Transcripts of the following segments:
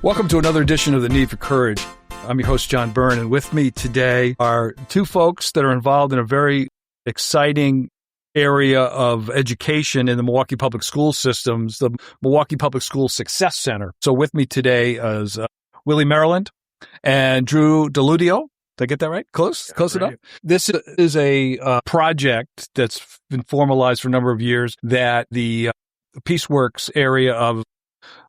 Welcome to another edition of The Need for Courage. I'm your host, John Byrne, and with me today are two folks that are involved in a very exciting area of education in the Milwaukee Public School systems, the Milwaukee Public School Success Center. So with me today is Willie Maryland and Drew deLutio. Did I get that right? Close enough. This is a project that's been formalized for a number of years that the Peaceworks area of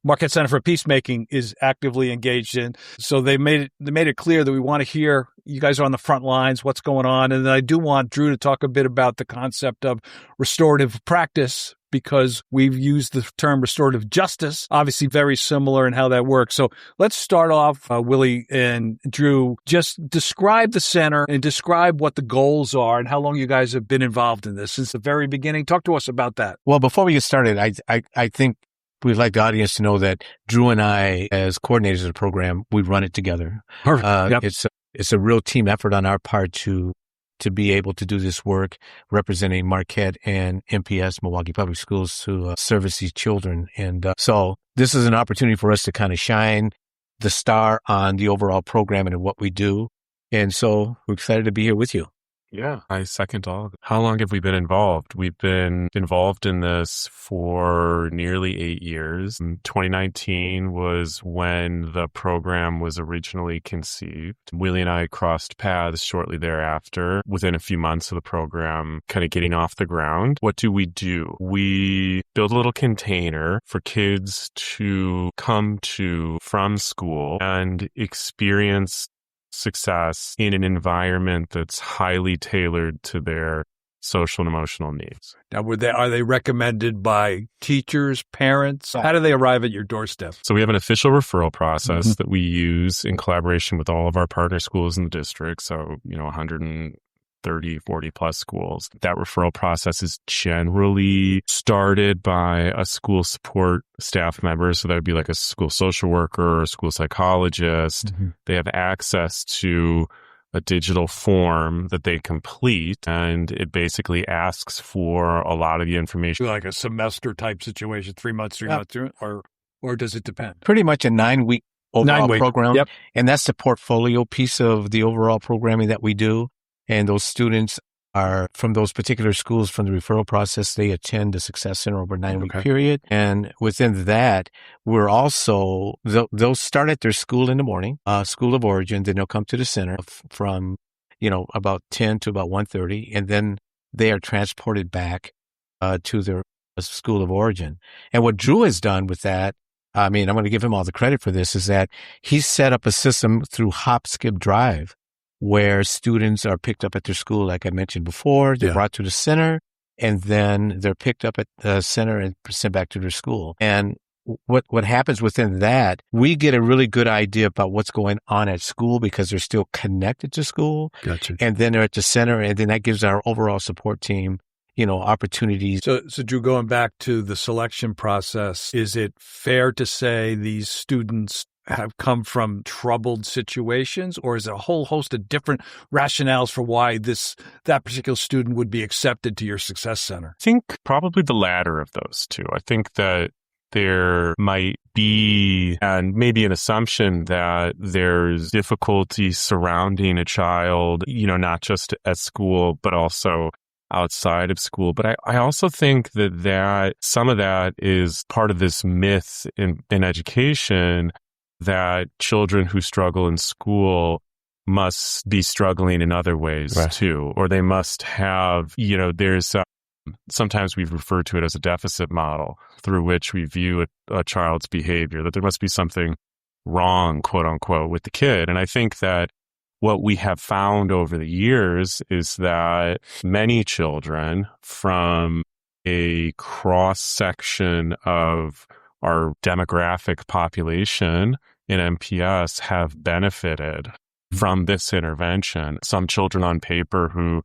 Marquette Center for Peacemaking is actively engaged in. So they made it clear that we want to hear, you guys are on the front lines, what's going on. And then I do want Drew to talk a bit about the concept of restorative practice, because we've used the term restorative justice, obviously very similar in how that works. So let's start off, Willie and Drew, just describe the center and describe what the goals are and how long you guys have been involved in this since the very beginning. Talk to us about that. Well, before we get started, I think we'd like the audience to know that Drew and I, as coordinators of the program, we run it together. Perfect. Yep. It's a real team effort on our part to be able to do this work representing Marquette and MPS, Milwaukee Public Schools, to service these children. And so this is an opportunity for us to kind of shine the star on the overall program and what we do. And so we're excited to be here with you. Yeah, I second all of it. How long have we been involved? We've been involved in this for nearly 8 years. 2019 was when the program was originally conceived. Willie and I crossed paths shortly thereafter, within a few months of the program kind of getting off the ground. What do? We build a little container for kids to come to from school and experience success in an environment that's highly tailored to their social and emotional needs. Now, are they recommended by teachers, parents? How do they arrive at your doorstep? So we have an official referral process that we use in collaboration with all of our partner schools in the district. So, 130, 40 plus schools. That referral process is generally started by a school support staff member. So that would be like a school social worker or a school psychologist. They have access to a digital form that they complete, and it basically asks for a lot of the information. Like a semester type situation, 3 months, or does it depend? Pretty much a 9-week overall program. Yep. And that's the portfolio piece of the overall programming that we do. And those students are from those particular schools from the referral process. They attend the Success Center over a 9-week period. And within that, we're also, they'll start at their school in the morning, school of origin. Then they'll come to the center from, about 10 to about 1:30. And then they are transported back to their school of origin. And what Drew has done with that, I'm going to give him all the credit for this, is that he's set up a system through Hop, Skip, Drive, where students are picked up at their school, like I mentioned before. They're brought to the center, and then they're picked up at the center and sent back to their school. And what happens within that, we get a really good idea about what's going on at school because they're still connected to school. Gotcha. And then they're at the center, and then that gives our overall support team, opportunities. So Drew, going back to the selection process, is it fair to say these students have come from troubled situations, or is it a whole host of different rationales for why that particular student would be accepted to your Success Center? I think probably the latter of those two. I think that there might be, and maybe an assumption that there's difficulty surrounding a child, not just at school, but also outside of school. But I also think that some of that is part of this myth in education that children who struggle in school must be struggling in other ways too, or they must have, there's sometimes we've referred to it as a deficit model through which we view a child's behavior, that there must be something wrong, quote unquote, with the kid. And I think that what we have found over the years is that many children from a cross section of our demographic population in MPS have benefited from this intervention. Some children on paper who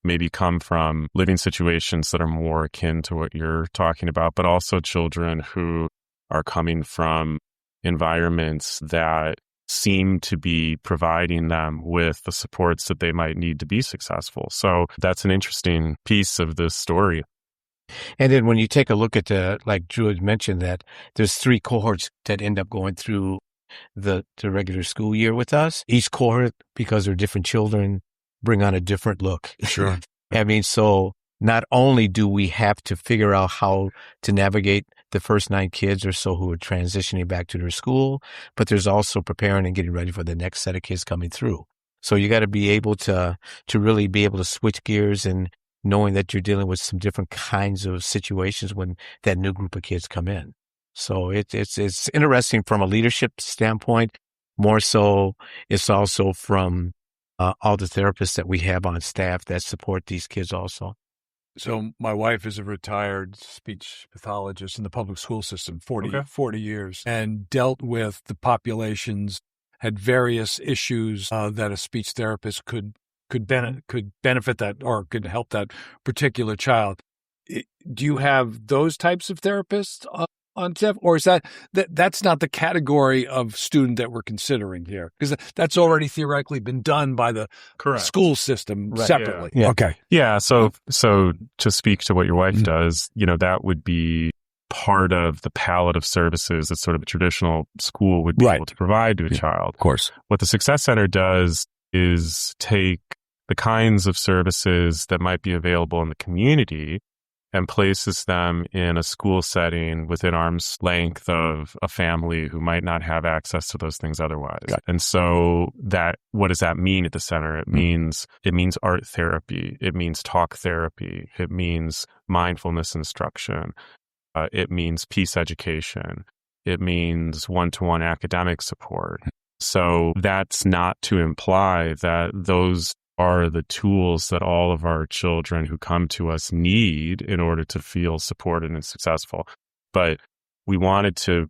maybe come from living situations that are more akin to what you're talking about, but also children who are coming from environments that seem to be providing them with the supports that they might need to be successful. So that's an interesting piece of this story. And then when you take a look at like Drew had mentioned, that there's 3 cohorts that end up going through the regular school year with us. Each cohort, because they're different children, bring on a different look. Sure. I mean, so not only do we have to figure out how to navigate the first 9 kids or so who are transitioning back to their school, but there's also preparing and getting ready for the next set of kids coming through. So you got to be able to really be able to switch gears and knowing that you're dealing with some different kinds of situations when that new group of kids come in. So it's interesting from a leadership standpoint. More so, it's also from all the therapists that we have on staff that support these kids also. So my wife is a retired speech pathologist in the public school system, 40 years, and dealt with the populations, had various issues that a speech therapist could benefit that or could help that particular child. Do you have those types of therapists on staff, or is that's not the category of student that we're considering here? Because that's already theoretically been done by the school system separately. Yeah. Okay. Yeah. So to speak to what your wife does, that would be part of the palette of services that sort of a traditional school would be able to provide to a child. Of course. What the Success Center does is take the kinds of services that might be available in the community and places them in a school setting within arm's length of a family who might not have access to those things otherwise. And so what does that mean at the center? It means art therapy. It means talk therapy. It means mindfulness instruction. It means peace education. It means one-to-one academic support. So that's not to imply that those are the tools that all of our children who come to us need in order to feel supported and successful. But we wanted to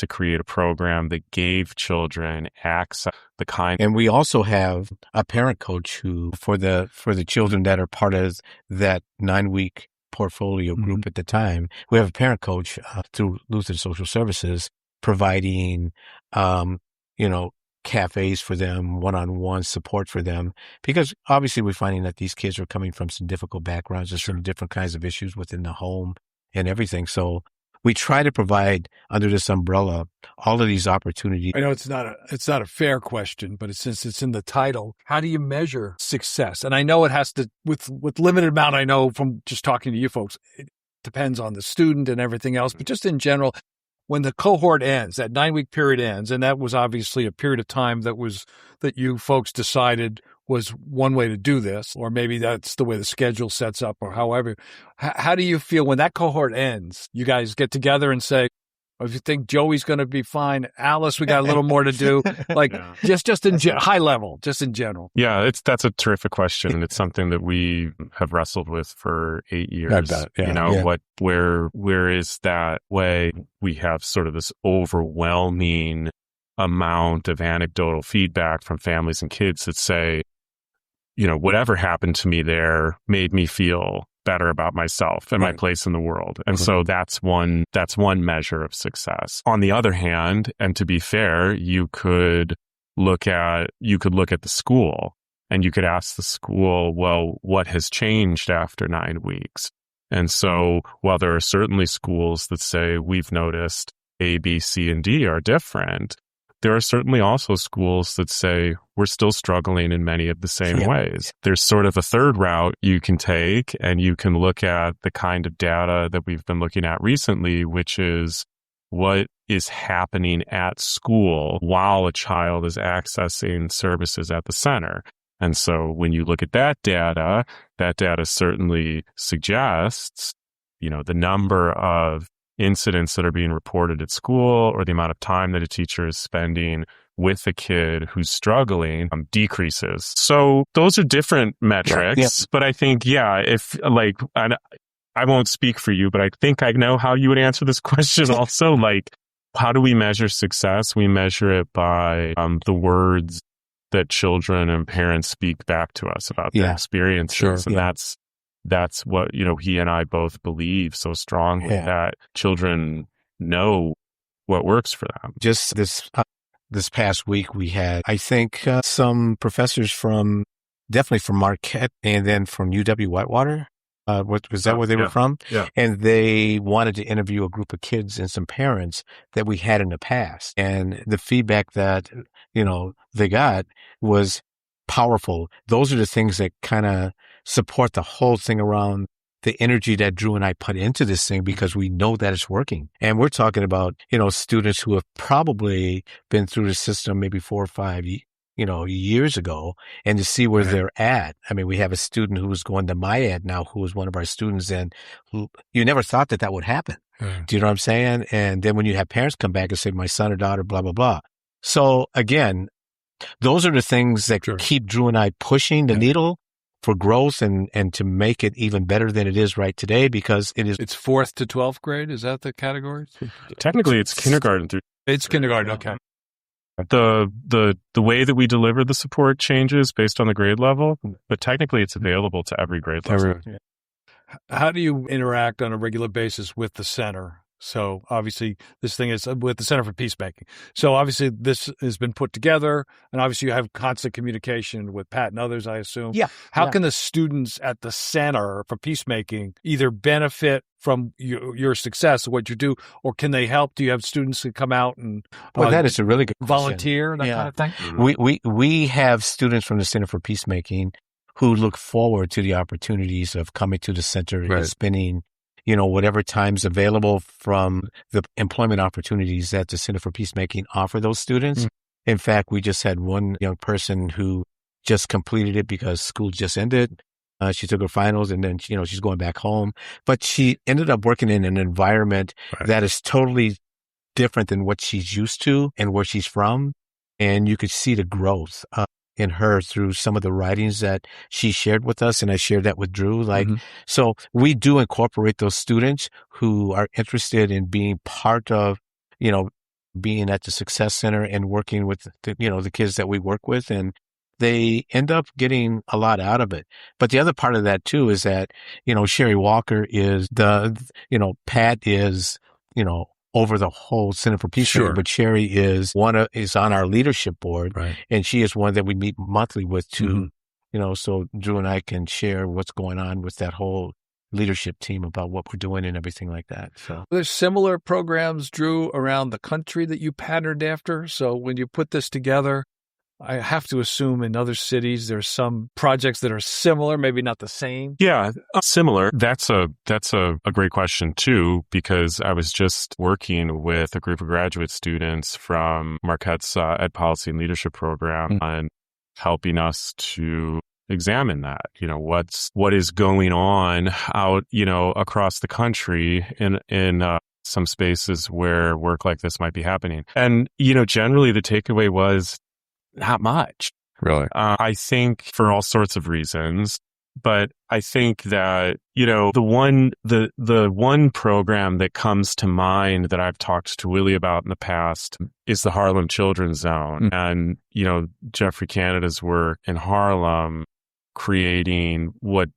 create a program that gave children access the kind. And we also have a parent coach who, for the children that are part of that 9-week portfolio group at the time, we have a parent coach through Lutheran Social Services providing, cafes for them, one-on-one support for them, because obviously we're finding that these kids are coming from some difficult backgrounds and some different kinds of issues within the home and everything. So we try to provide under this umbrella all of these opportunities. I know it's not a fair question, but since it's in the title, how do you measure success? And I know it has to, with limited amount I know from just talking to you folks, it depends on the student and everything else, but just in general, when the cohort ends, that 9-week period ends, and that was obviously a period of time that you folks decided was one way to do this, or maybe that's the way the schedule sets up, or however. How do you feel when that cohort ends? You guys get together and say, if you think Joey's going to be fine, Alice, we got a little more to do. Just in high level, just in general. Yeah, that's a terrific question, and it's something that we have wrestled with for 8 years. I bet, yeah. Where is that way? We have sort of this overwhelming amount of anecdotal feedback from families and kids that say, whatever happened to me there made me feel better about myself and my place in the world. And so that's one measure of success. On the other hand, and to be fair, you could look at the school and you could ask the school, well, what has changed after 9 weeks? And so while there are certainly schools that say we've noticed A, B, C, and D are different, there are certainly also schools that say we're still struggling in many of the same ways. There's sort of a third route you can take, and you can look at the kind of data that we've been looking at recently, which is what is happening at school while a child is accessing services at the center. And so when you look at that data certainly suggests, the number of incidents that are being reported at school or the amount of time that a teacher is spending with a kid who's struggling decreases. So those are different metrics, but I think, if I won't speak for you, but I think I know how you would answer this question also. How do we measure success? We measure it by the words that children and parents speak back to us about their experiences. And that's what, he and I both believe so strongly, that children know what works for them. Just this past week, we had, I think, some professors definitely from Marquette and then from UW Whitewater Was that where they were from? Yeah. And they wanted to interview a group of kids and some parents that we had in the past. And the feedback that, they got was powerful. Those are the things that kind of support the whole thing around the energy that Drew and I put into this thing, because we know that it's working. And we're talking about, students who have probably been through the system maybe 4 or 5 years ago, and to see where they're at. I mean, we have a student who is going to MyAd now, who was one of our students, and who you never thought that would happen. Do you know what I'm saying? And then when you have parents come back and say, my son or daughter, blah, blah, blah. So again, those are the things that keep Drew and I pushing the needle for growth and to make it even better than it is right today, because It's 4th to 12th grade. Is that the category? Technically, it's kindergarten through. It's kindergarten. Okay. The way that we deliver the support changes based on the grade level, but technically it's available to every grade level. How do you interact on a regular basis with the center? So obviously this thing is with the Center for Peacemaking. So obviously this has been put together, and obviously you have constant communication with Pat and others, I assume. Yeah. How can the students at the Center for Peacemaking either benefit from your success of what you do, or can they help? Do you have students who come out and that is a really good volunteer, that kind of thing? Mm-hmm. We have students from the Center for Peacemaking who look forward to the opportunities of coming to the center and spending whatever time's available from the employment opportunities that the Center for Peacemaking offer those students. Mm-hmm. In fact, we just had one young person who just completed it because school just ended. She took her finals, and then, she's going back home. But she ended up working in an environment that is totally different than what she's used to and where she's from. And you could see the growth in her through some of the writings that she shared with us. And I shared that with Drew. So we do incorporate those students who are interested in being part of, being at the Success Center and working with the kids that we work with. And they end up getting a lot out of it. But the other part of that too is that, Sherry Walker is Pat is, over the whole Center for Peacemaking, but Sherry is on our leadership board, and she is one that we meet monthly with too. Mm-hmm. So Drew and I can share what's going on with that whole leadership team about what we're doing and everything like that. So there's similar programs, Drew, around the country that you patterned after. So when you put this together, I have to assume in other cities there's some projects that are similar, maybe not the same. Yeah, similar. That's a great question too, because I was just working with a group of graduate students from Marquette's Ed Policy and Leadership Program on helping us to examine that. What is going on out across the country in some spaces where work like this might be happening. And generally the takeaway was not much. Really? I think for all sorts of reasons, but I think that, the one program that comes to mind that I've talked to Willie about in the past is the Harlem Children's Zone. And, Jeffrey Canada's work in Harlem creating what,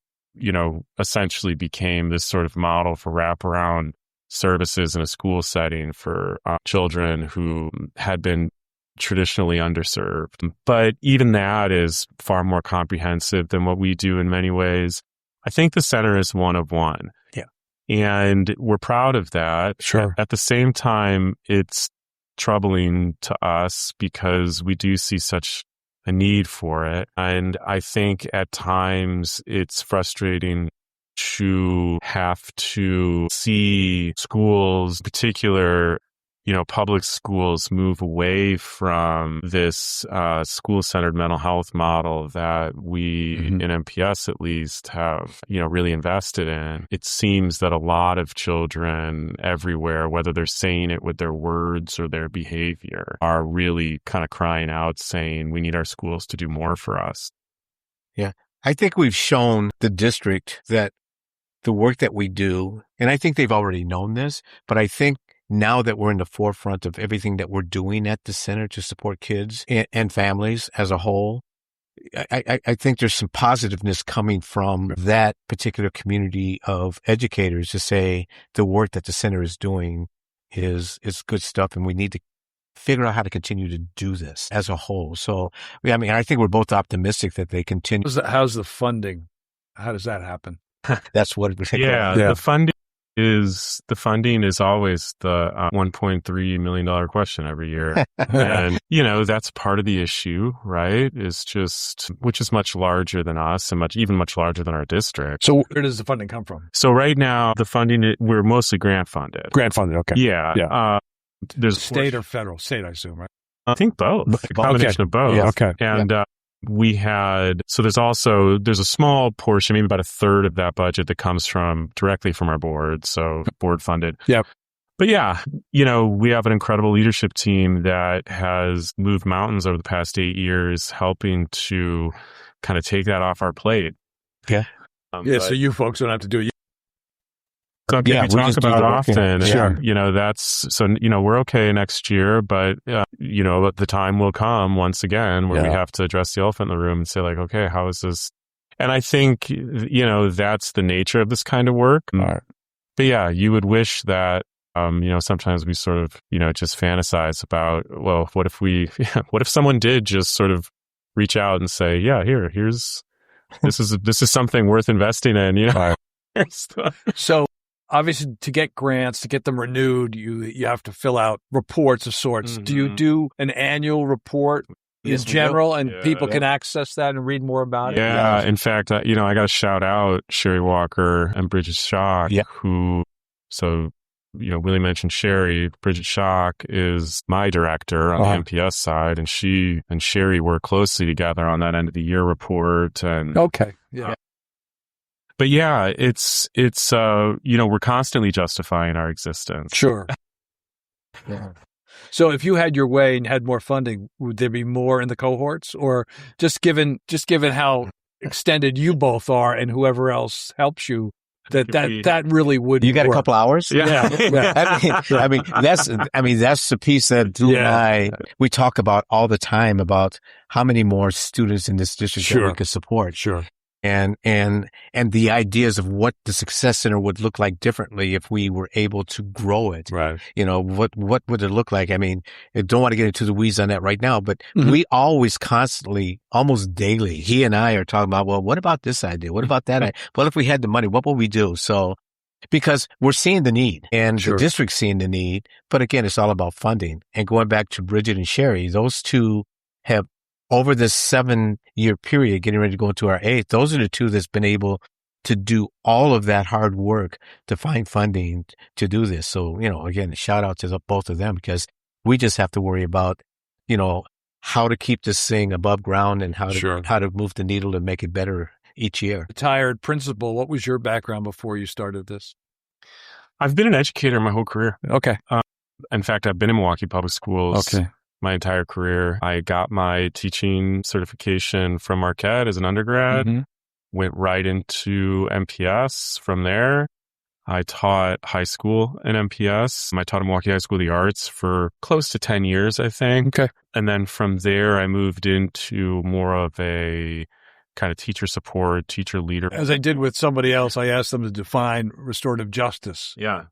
essentially became this sort of model for wraparound services in a school setting for children who had been traditionally underserved. But even that is far more comprehensive than what we do in many ways. I think the center is one of one. Yeah. And we're proud of that. Sure. At the same time, it's troubling to us because we do see such a need for it. And I think at times it's frustrating to have to see schools, in particular, public schools, move away from this school-centered mental health model that we, in MPS at least, have, really invested in. It seems that a lot of children everywhere, whether they're saying it with their words or their behavior, are really kind of crying out saying, we need our schools to do more for us. Yeah. I think we've shown the district that the work that we do, and I think they've already known this, but I think now that we're in the forefront of everything that we're doing at the center to support kids and families as a whole, I think there's some positiveness coming from that particular community of educators to say the work that the center is doing is good stuff, and we need to figure out how to continue to do this as a whole. So, I think we're both optimistic that they continue. How's the funding? How does that happen? That's what it Yeah, Yeah. the funding is always the $1.3 million question every year. And, that's part of the issue, right? Which is much larger than us and even much larger than our district. So where does the funding come from? So right now, the funding, we're mostly grant funded. Grant funded, okay. Yeah. There's State or federal? State, I assume, right? I think both. A combination of both. Yeah, okay. And there's a small portion, maybe about a third of that budget that comes directly from our board. So board funded. Yep. But yeah, we have an incredible leadership team that has moved mountains over the past 8 years, helping to kind of take that off our plate. Yeah. So you folks don't have to do it. Something we talk about often. Sure. We're okay next year, but, the time will come once again where we have to address the elephant in the room and say like, okay, how is this? And I think, that's the nature of this kind of work. Right. But yeah, you would wish that, sometimes we sort of, just fantasize about, well, what if someone did just sort of reach out and say, yeah, this is something worth investing in, Right. So, obviously, to get grants, to get them renewed, you have to fill out reports of sorts. Mm-hmm. Do you do an annual report in general, and people can access that and read more about it? Yeah. In fact, I got to shout out Sherry Walker and Bridget Schock, Willie mentioned Sherry. Bridget Schock is my director on the MPS side, and she and Sherry work closely together on that end of the year report. And okay, yeah. But yeah, it's we're constantly justifying our existence. Sure. Yeah. So if you had your way and had more funding, would there be more in the cohorts, or just given how extended you both are and whoever else helps you, that really would. You got work. A couple hours? Yeah. I mean, that's the piece that Drew and I, we talk about all the time about how many more students in this district that we could support. Sure. And the ideas of what the Success Center would look like differently if we were able to grow it. Right. What would it look like? I mean, I don't want to get into the weeds on that right now, but we always constantly, almost daily, he and I are talking about, well, what about this idea? What about that idea? Well, if we had the money, what would we do? So, because we're seeing the need and the district's seeing the need, but again, it's all about funding. And going back to Bridget and Sherry, those two have, over this 7-year period, getting ready to go into our 8th, those are the two that's been able to do all of that hard work to find funding to do this. So, again, shout out to both of them, because we just have to worry about, how to keep this thing above ground and how to move the needle to make it better each year. Retired principal, what was your background before you started this? I've been an educator my whole career. Okay. In fact, I've been in Milwaukee Public Schools. Okay. My entire career. I got my teaching certification from Marquette as an undergrad, went right into MPS from there. I taught high school in MPS. I taught at Milwaukee High School of the Arts for close to 10 years, I think. Okay. And then from there, I moved into more of a kind of teacher support, teacher leader. As I did with somebody else, I asked them to define restorative justice. Yeah.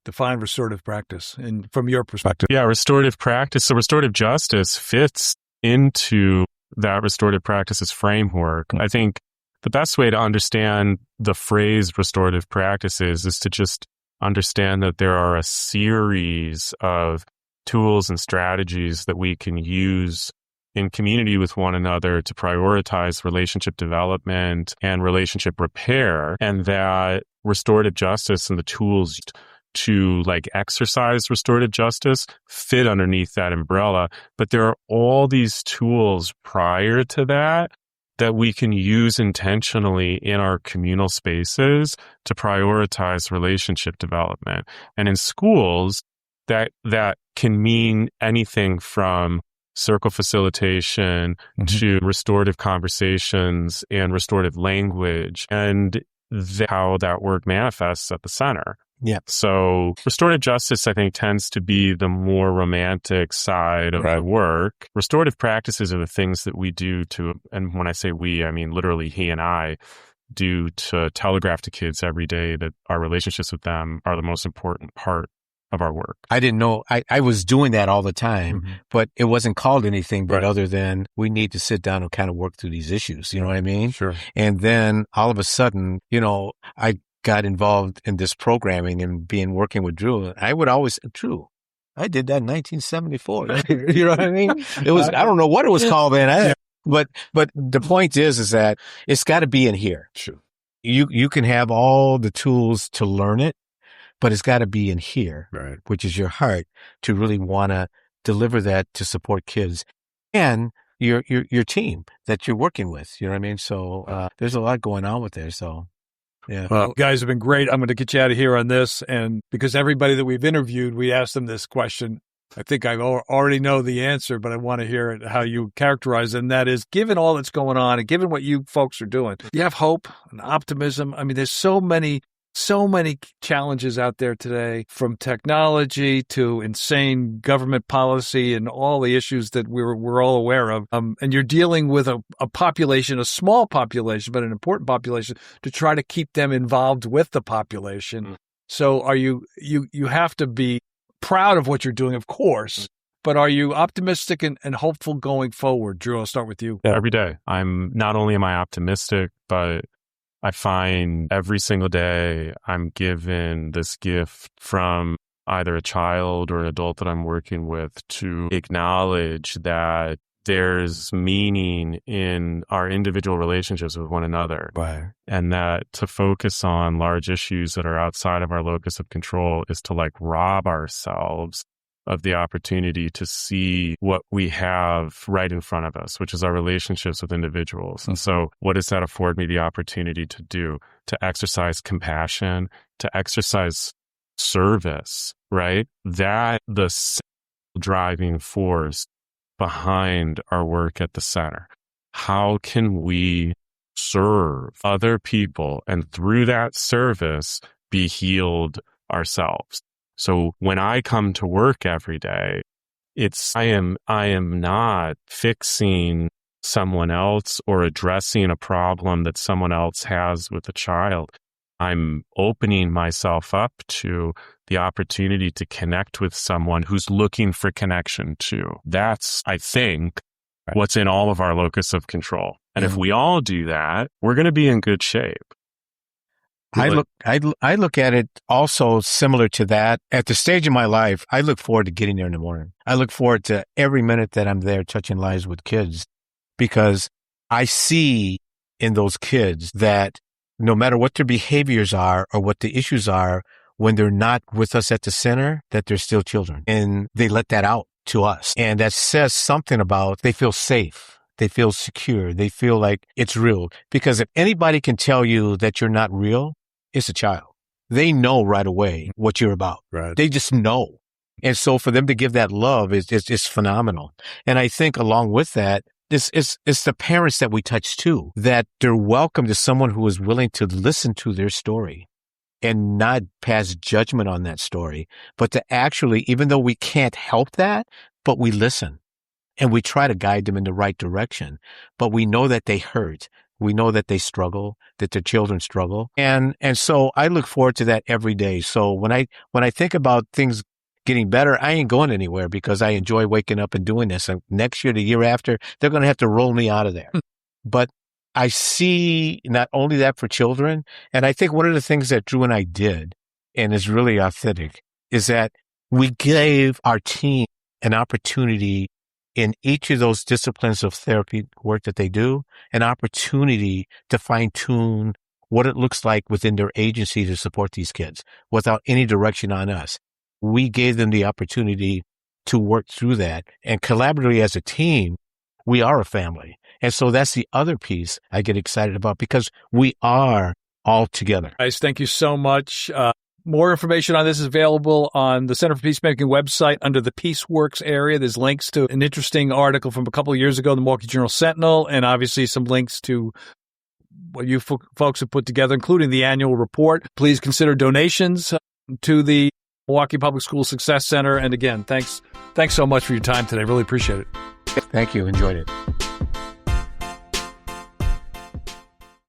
Define restorative practice, and from your perspective. Yeah, restorative practice. So restorative justice fits into that restorative practices framework. I think the best way to understand the phrase restorative practices is to just understand that there are a series of tools and strategies that we can use in community with one another to prioritize relationship development and relationship repair, and that restorative justice and the tools to exercise restorative justice fit underneath that umbrella. But there are all these tools prior to that we can use intentionally in our communal spaces to prioritize relationship development. And in schools, that can mean anything from circle facilitation to restorative conversations and restorative language, and how that work manifests at the center. Yeah. So restorative justice, I think, tends to be the more romantic side of the work. Restorative practices are the things that we do and when I say we, I mean literally he and I, do to telegraph to kids every day that our relationships with them are the most important part of our work. I didn't know. I was doing that all the time, Mm-hmm. but it wasn't called anything but Right. other than we need to sit down and kind of work through these issues. You know what I mean? Sure. And then all of a sudden, I got involved in this programming and working with Drew. I would always, Drew, I did that in 1974. You know what I mean? It was, I don't know what it was called then. But the point is that it's got to be in here. Sure. You can have all the tools to learn it, but it's got to be in here, Right. which is your heart, to really want to deliver that to support kids and your team that you're working with. You know what I mean? So there's a lot going on with there. So, yeah. Well, guys have been great. I'm going to get you out of here on this. And because everybody that we've interviewed, we asked them this question. I think I already know the answer, but I want to hear it, how you characterize it. And that is, given all that's going on and given what you folks are doing, you have hope and optimism. I mean, there's so many challenges out there today, from technology to insane government policy and all the issues that we're all aware of. And you're dealing with a population, a small population, but an important population, to try to keep them involved with the population. So are you have to be proud of what you're doing, of course, but are you optimistic and hopeful going forward? Drew, I'll start with you. Yeah, every day. Not only am I optimistic, but I find every single day I'm given this gift from either a child or an adult that I'm working with to acknowledge that there's meaning in our individual relationships with one another. Right. And that to focus on large issues that are outside of our locus of control is to rob ourselves of the opportunity to see what we have right in front of us, which is our relationships with individuals. And so what does that afford me the opportunity to do? To exercise compassion, to exercise service, right? That the driving force behind our work at the center. How can we serve other people and through that service be healed ourselves? So when I come to work every day, I am not fixing someone else or addressing a problem that someone else has with a child. I'm opening myself up to the opportunity to connect with someone who's looking for connection too. That's, I think, what's in all of our locus of control. And if we all do that, we're going to be in good shape. I look at it also similar to that. At the stage of my life, I look forward to getting there in the morning. I look forward to every minute that I'm there touching lives with kids, because I see in those kids that no matter what their behaviors are or what the issues are, when they're not with us at the center, that they're still children. And they let that out to us. And that says something about they feel safe. They feel secure. They feel like it's real. Because if anybody can tell you that you're not real, it's a child. They know right away what you're about. Right. They just know. And so for them to give that love is phenomenal. And I think along with that, it's the parents that we touch too, that they're welcome to someone who is willing to listen to their story and not pass judgment on that story, but to actually, even though we can't help that, but we listen and we try to guide them in the right direction. But we know that they hurt. We know that they struggle, that their children struggle. And so I look forward to that every day. So when I think about things getting better, I ain't going anywhere because I enjoy waking up and doing this. And next year, the year after, they're going to have to roll me out of there. But I see not only that for children, and I think one of the things that Drew and I did, and is really authentic, is that we gave our team an opportunity in each of those disciplines of therapy work that they do, an opportunity to fine tune what it looks like within their agency to support these kids without any direction on us. We gave them the opportunity to work through that, and collaboratively as a team, we are a family. And so that's the other piece I get excited about, because we are all together. Guys, thank you so much. More information on this is available on the Center for Peacemaking website under the PeaceWorks area. There's links to an interesting article from a couple of years ago in the Milwaukee Journal Sentinel, and obviously some links to what you folks have put together, including the annual report. Please consider donations to the Milwaukee Public School Success Center. And again, thanks so much for your time today. Really appreciate it. Thank you. Enjoyed it.